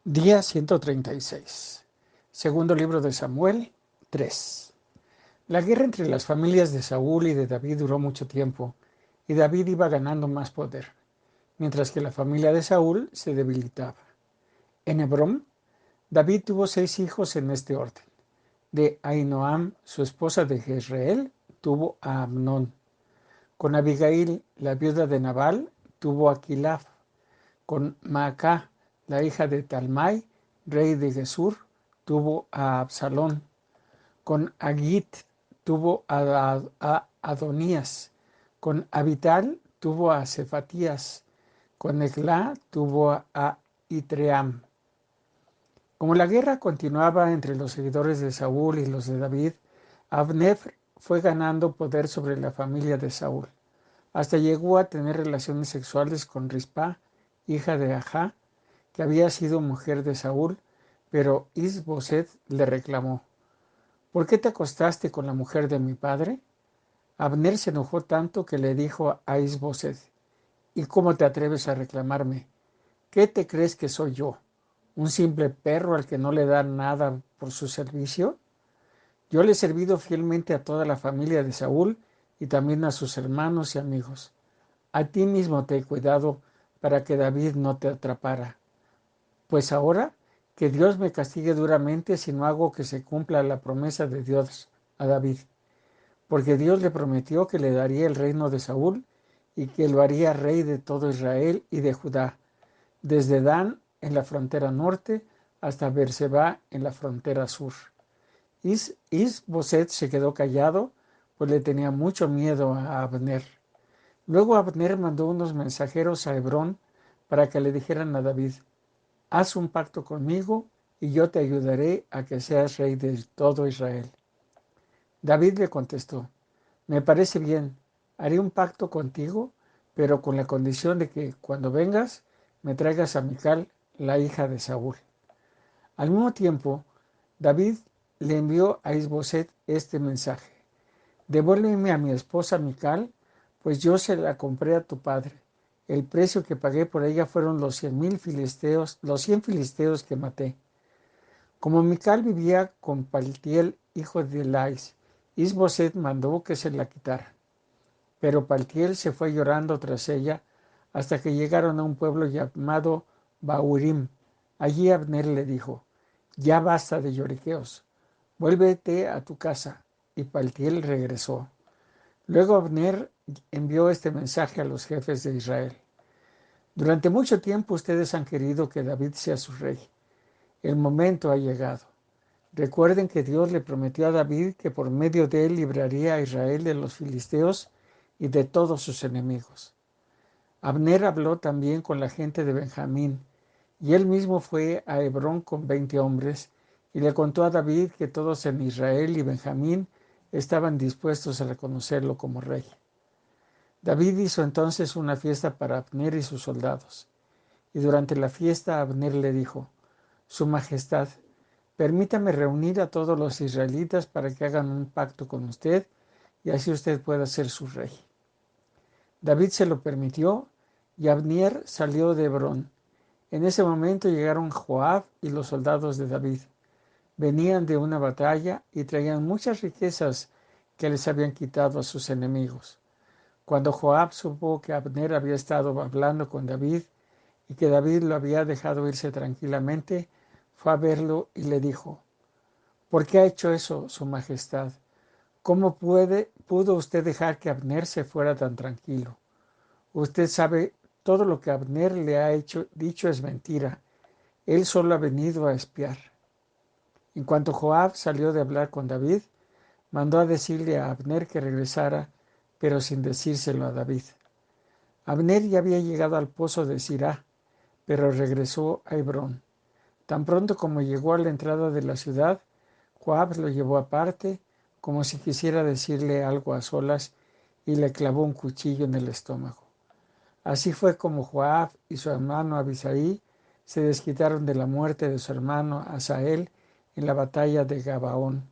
Día 136. Segundo libro de Samuel 3. La guerra entre las familias de Saúl y de David duró mucho tiempo, y David iba ganando más poder, mientras que la familia de Saúl se debilitaba. En Hebrón, David tuvo 6 hijos en este orden. De Ahinoam, su esposa de Jezreel, tuvo a Amnón. Con Abigail, la viuda de Nabal, tuvo a Quilaf. Con Maacá, la hija de Talmai, rey de Gesur, tuvo a Absalón. Con Agit tuvo a Adonías. Con Abital tuvo a Cefatías. Con Eglá tuvo a Itream. Como la guerra continuaba entre los seguidores de Saúl y los de David, Abner fue ganando poder sobre la familia de Saúl. Hasta llegó a tener relaciones sexuales con Rispa, hija de Ajá, que había sido mujer de Saúl, pero Is-Boset le reclamó: ¿por qué te acostaste con la mujer de mi padre? Abner se enojó tanto que le dijo a Is-Boset: ¿y cómo te atreves a reclamarme? ¿Qué te crees que soy yo? ¿Un simple perro al que no le da nada por su servicio? Yo le he servido fielmente a toda la familia de Saúl y también a sus hermanos y amigos. A ti mismo te he cuidado para que David no te atrapara. Pues ahora que Dios me castigue duramente si no hago que se cumpla la promesa de Dios a David, porque Dios le prometió que le daría el reino de Saúl y que lo haría rey de todo Israel y de Judá, desde Dan en la frontera norte hasta Beerseba en la frontera sur. Is-Boset se quedó callado, pues le tenía mucho miedo a Abner. Luego Abner mandó unos mensajeros a Hebrón para que le dijeran a David: haz un pacto conmigo y yo te ayudaré a que seas rey de todo Israel. David le contestó: me parece bien, haré un pacto contigo, pero con la condición de que cuando vengas me traigas a Mical, la hija de Saúl. Al mismo tiempo, David le envió a Isboset este mensaje: devuélveme a mi esposa Mical, pues yo se la compré a tu padre. El precio que pagué por ella fueron los 100 filisteos que maté. Como Mical vivía con Paltiel, hijo de Lais, Isboset mandó que se la quitara. Pero Paltiel se fue llorando tras ella hasta que llegaron a un pueblo llamado Bahurim. Allí Abner le dijo: ya basta de lloriqueos, vuélvete a tu casa. Y Paltiel regresó. Luego Abner envió este mensaje a los jefes de Israel: durante mucho tiempo ustedes han querido que David sea su rey. El momento ha llegado. Recuerden que Dios le prometió a David que por medio de él libraría a Israel de los filisteos y de todos sus enemigos. Abner habló también con la gente de Benjamín, y él mismo fue a Hebrón con 20 hombres, y le contó a David que todos en Israel y Benjamín estaban dispuestos a reconocerlo como rey. David hizo entonces una fiesta para Abner y sus soldados, y durante la fiesta Abner le dijo: Su Majestad, permítame reunir a todos los israelitas para que hagan un pacto con usted y así usted pueda ser su rey. David se lo permitió y Abner salió de Hebrón. En ese momento llegaron Joab y los soldados de David. Venían de una batalla y traían muchas riquezas que les habían quitado a sus enemigos. Cuando Joab supo que Abner había estado hablando con David y que David lo había dejado irse tranquilamente, fue a verlo y le dijo: ¿por qué ha hecho eso, Su Majestad? ¿Cómo pudo usted dejar que Abner se fuera tan tranquilo? Usted sabe, todo lo que Abner le ha dicho es mentira. Él solo ha venido a espiar. En cuanto Joab salió de hablar con David, mandó a decirle a Abner que regresara, pero sin decírselo a David. Abner ya había llegado al pozo de Sirá, pero regresó a Hebrón. Tan pronto como llegó a la entrada de la ciudad, Joab lo llevó aparte, como si quisiera decirle algo a solas, y le clavó un cuchillo en el estómago. Así fue como Joab y su hermano Abisai se desquitaron de la muerte de su hermano Asael en la batalla de Gabaón.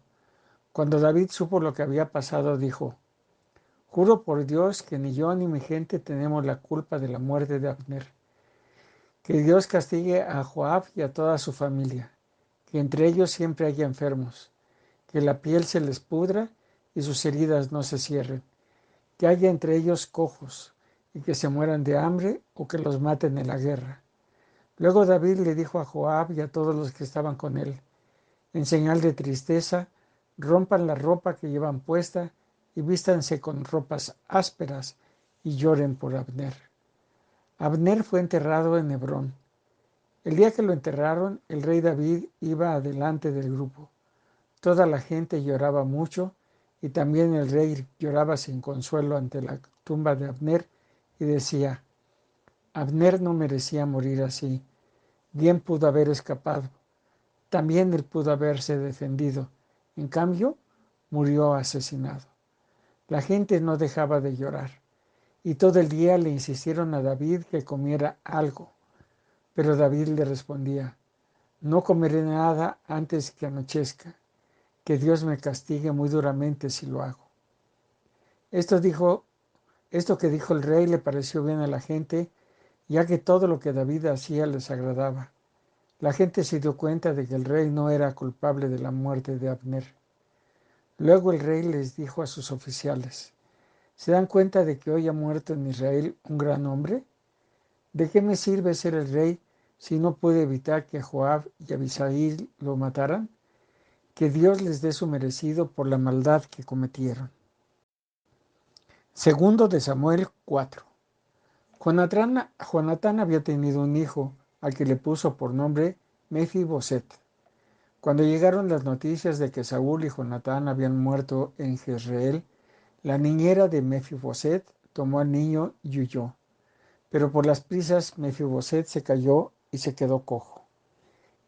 Cuando David supo lo que había pasado, dijo: juro por Dios que ni yo ni mi gente tenemos la culpa de la muerte de Abner. Que Dios castigue a Joab y a toda su familia, que entre ellos siempre haya enfermos, que la piel se les pudra y sus heridas no se cierren, que haya entre ellos cojos y que se mueran de hambre o que los maten en la guerra. Luego David le dijo a Joab y a todos los que estaban con él, en señal de tristeza, rompan la ropa que llevan puesta y vístanse con ropas ásperas y lloren por Abner. Abner fue enterrado en Hebrón. El día que lo enterraron, el rey David iba adelante del grupo. Toda la gente lloraba mucho y también el rey lloraba sin consuelo ante la tumba de Abner y decía, Abner no merecía morir así, bien pudo haber escapado, también él pudo haberse defendido, en cambio murió asesinado. La gente no dejaba de llorar y todo el día le insistieron a David que comiera algo, pero David le respondía, no comeré nada antes que anochezca, que Dios me castigue muy duramente si lo hago. Esto que dijo el rey le pareció bien a la gente, ya que todo lo que David hacía les agradaba. La gente se dio cuenta de que el rey no era culpable de la muerte de Abner. Luego el rey les dijo a sus oficiales, ¿se dan cuenta de que hoy ha muerto en Israel un gran hombre? ¿De qué me sirve ser el rey si no pude evitar que Joab y Abisai lo mataran? Que Dios les dé su merecido por la maldad que cometieron. Segundo de Samuel 4. Jonatán había tenido un hijo, al que le puso por nombre Mefiboset. Cuando llegaron las noticias de que Saúl y Jonatán habían muerto en Jezreel, la niñera de Mefiboset tomó al niño y huyó. Pero por las prisas Mefiboset se cayó y se quedó cojo.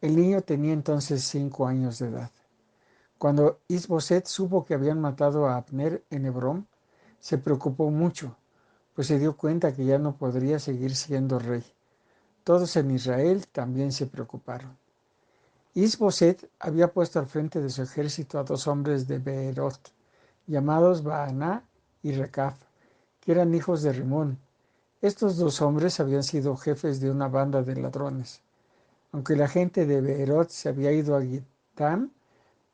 El niño tenía entonces 5 años de edad. Cuando Isboset supo que habían matado a Abner en Hebrón, se preocupó mucho, pues se dio cuenta que ya no podría seguir siendo rey. Todos en Israel también se preocuparon. Isboset había puesto al frente de su ejército a 2 hombres de Beerot, llamados Baaná y Recab, que eran hijos de Rimón. Estos 2 hombres habían sido jefes de una banda de ladrones. Aunque la gente de Beerot se había ido a Gitam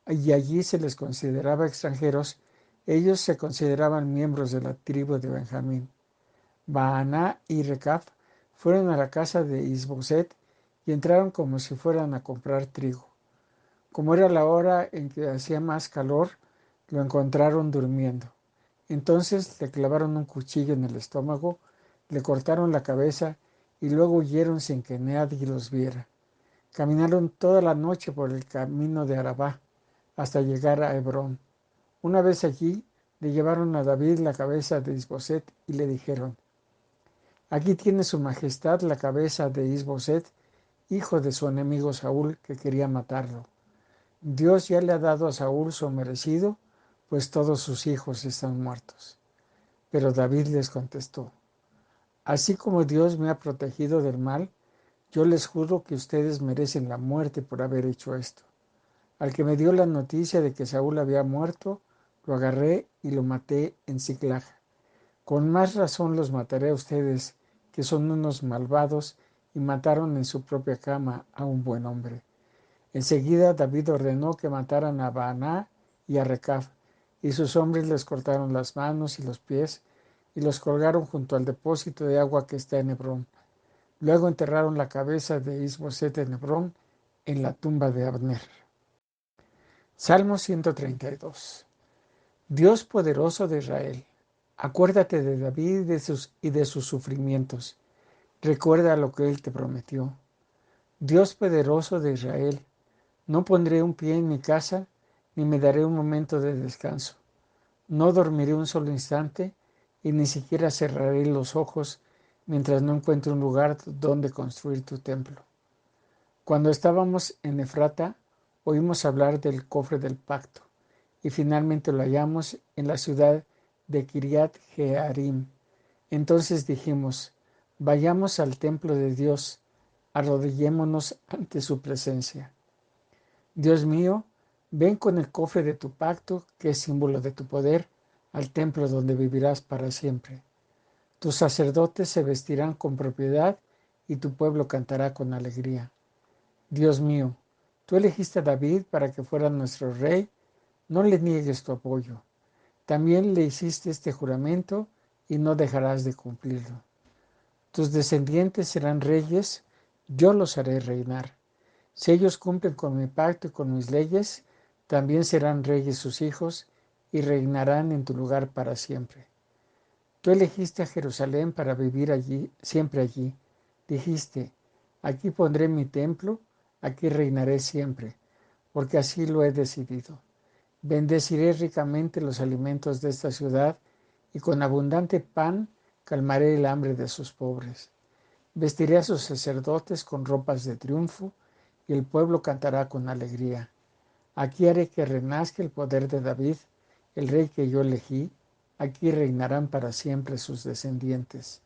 y allí se les consideraba extranjeros, ellos se consideraban miembros de la tribu de Benjamín. Baaná y Recab fueron a la casa de Isboset y entraron como si fueran a comprar trigo. Como era la hora en que hacía más calor, lo encontraron durmiendo. Entonces le clavaron un cuchillo en el estómago, le cortaron la cabeza y luego huyeron sin que nadie los viera. Caminaron toda la noche por el camino de Arabá hasta llegar a Hebrón. Una vez allí, le llevaron a David la cabeza de Isboset y le dijeron, aquí tiene su majestad la cabeza de Isboset, hijo de su enemigo Saúl, que quería matarlo. Dios ya le ha dado a Saúl su merecido, pues todos sus hijos están muertos. Pero David les contestó, así como Dios me ha protegido del mal, yo les juro que ustedes merecen la muerte por haber hecho esto. Al que me dio la noticia de que Saúl había muerto, lo agarré y lo maté en Siclag. Con más razón los mataré a ustedes, que son unos malvados y mataron en su propia cama a un buen hombre. Enseguida David ordenó que mataran a Baaná y a Recab, y sus hombres les cortaron las manos y los pies y los colgaron junto al depósito de agua que está en Hebrón. Luego enterraron la cabeza de Isboset en Hebrón, en la tumba de Abner. Salmo 132. Dios poderoso de Israel, acuérdate de David y de sus sufrimientos. Recuerda lo que él te prometió. Dios poderoso de Israel, no pondré un pie en mi casa, ni me daré un momento de descanso. No dormiré un solo instante, y ni siquiera cerraré los ojos mientras no encuentre un lugar donde construir tu templo. Cuando estábamos en Efrata, oímos hablar del cofre del pacto, y finalmente lo hallamos en la ciudad de Kiriat Jearim. Entonces dijimos, vayamos al templo de Dios, arrodillémonos ante su presencia. Dios mío, ven con el cofre de tu pacto, que es símbolo de tu poder, al templo donde vivirás para siempre. Tus sacerdotes se vestirán con propiedad y tu pueblo cantará con alegría. Dios mío, tú elegiste a David para que fuera nuestro rey, no le niegues tu apoyo. También le hiciste este juramento y no dejarás de cumplirlo. Tus descendientes serán reyes, yo los haré reinar. Si ellos cumplen con mi pacto y con mis leyes, también serán reyes sus hijos y reinarán en tu lugar para siempre. Tú elegiste a Jerusalén para vivir allí, siempre allí. Dijiste, aquí pondré mi templo, aquí reinaré siempre, porque así lo he decidido. Bendeciré ricamente los alimentos de esta ciudad y con abundante pan calmaré el hambre de sus pobres. Vestiré a sus sacerdotes con ropas de triunfo y el pueblo cantará con alegría. Aquí haré que renazca el poder de David, el rey que yo elegí. Aquí reinarán para siempre sus descendientes.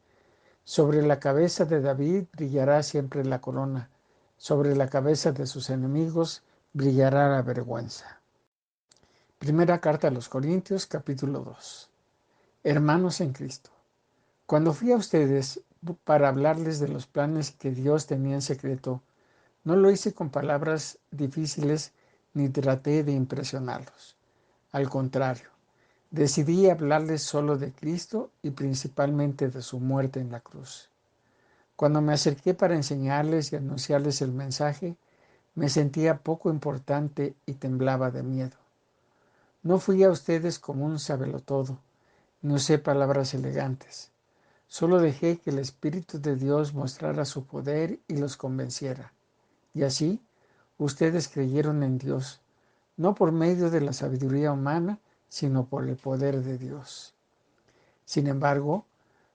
Sobre la cabeza de David brillará siempre la corona. Sobre la cabeza de sus enemigos brillará la vergüenza. Primera carta a los Corintios, capítulo 2. Hermanos en Cristo, cuando fui a ustedes para hablarles de los planes que Dios tenía en secreto, no lo hice con palabras difíciles ni traté de impresionarlos. Al contrario, decidí hablarles solo de Cristo y principalmente de su muerte en la cruz. Cuando me acerqué para enseñarles y anunciarles el mensaje, me sentía poco importante y temblaba de miedo. No fui a ustedes como un sabelotodo, ni usé palabras elegantes. Solo dejé que el Espíritu de Dios mostrara su poder y los convenciera. Y así, ustedes creyeron en Dios, no por medio de la sabiduría humana, sino por el poder de Dios. Sin embargo,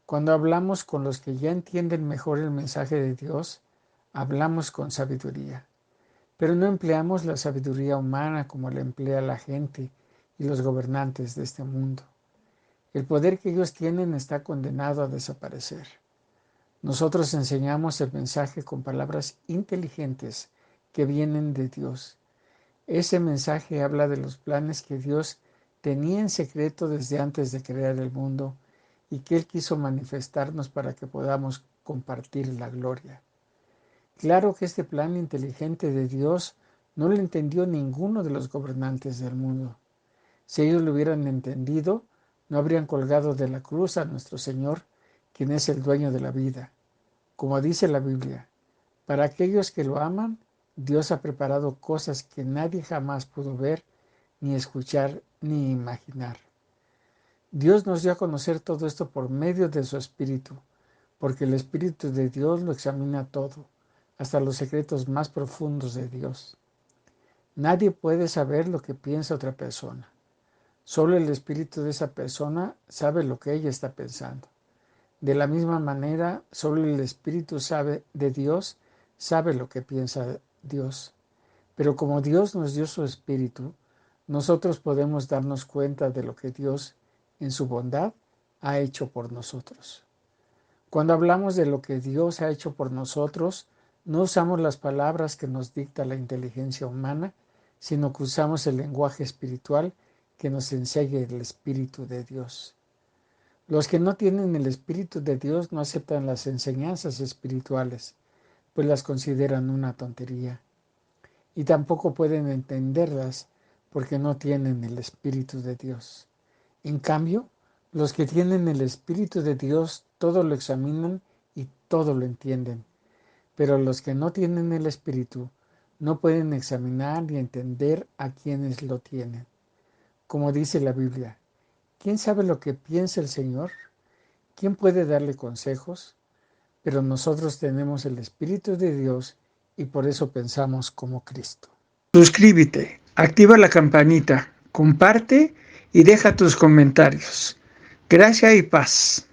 cuando hablamos con los que ya entienden mejor el mensaje de Dios, hablamos con sabiduría. Pero no empleamos la sabiduría humana como la emplea la gente y los gobernantes de este mundo. El poder que ellos tienen está condenado a desaparecer. Nosotros enseñamos el mensaje con palabras inteligentes que vienen de Dios. Ese mensaje habla de los planes que Dios tenía en secreto desde antes de crear el mundo y que Él quiso manifestarnos para que podamos compartir la gloria. Claro que este plan inteligente de Dios no lo entendió ninguno de los gobernantes del mundo. Si ellos lo hubieran entendido, no habrían colgado de la cruz a nuestro Señor, quien es el dueño de la vida. Como dice la Biblia, para aquellos que lo aman, Dios ha preparado cosas que nadie jamás pudo ver, ni escuchar, ni imaginar. Dios nos dio a conocer todo esto por medio de su Espíritu, porque el Espíritu de Dios lo examina todo, hasta los secretos más profundos de Dios. Nadie puede saber lo que piensa otra persona. Solo el espíritu de esa persona sabe lo que ella está pensando. De la misma manera, solo el Espíritu de Dios sabe lo que piensa Dios. Pero como Dios nos dio su Espíritu, nosotros podemos darnos cuenta de lo que Dios, en su bondad, ha hecho por nosotros. Cuando hablamos de lo que Dios ha hecho por nosotros, no usamos las palabras que nos dicta la inteligencia humana, sino que usamos el lenguaje espiritual que nos enseña el Espíritu de Dios. Los que no tienen el Espíritu de Dios no aceptan las enseñanzas espirituales, pues las consideran una tontería, y tampoco pueden entenderlas porque no tienen el Espíritu de Dios. En cambio, los que tienen el Espíritu de Dios todo lo examinan y todo lo entienden, pero los que no tienen el Espíritu no pueden examinar ni entender a quienes lo tienen. Como dice la Biblia, ¿quién sabe lo que piensa el Señor? ¿Quién puede darle consejos? Pero nosotros tenemos el Espíritu de Dios y por eso pensamos como Cristo. Suscríbete, activa la campanita, comparte y deja tus comentarios. Gracia y paz.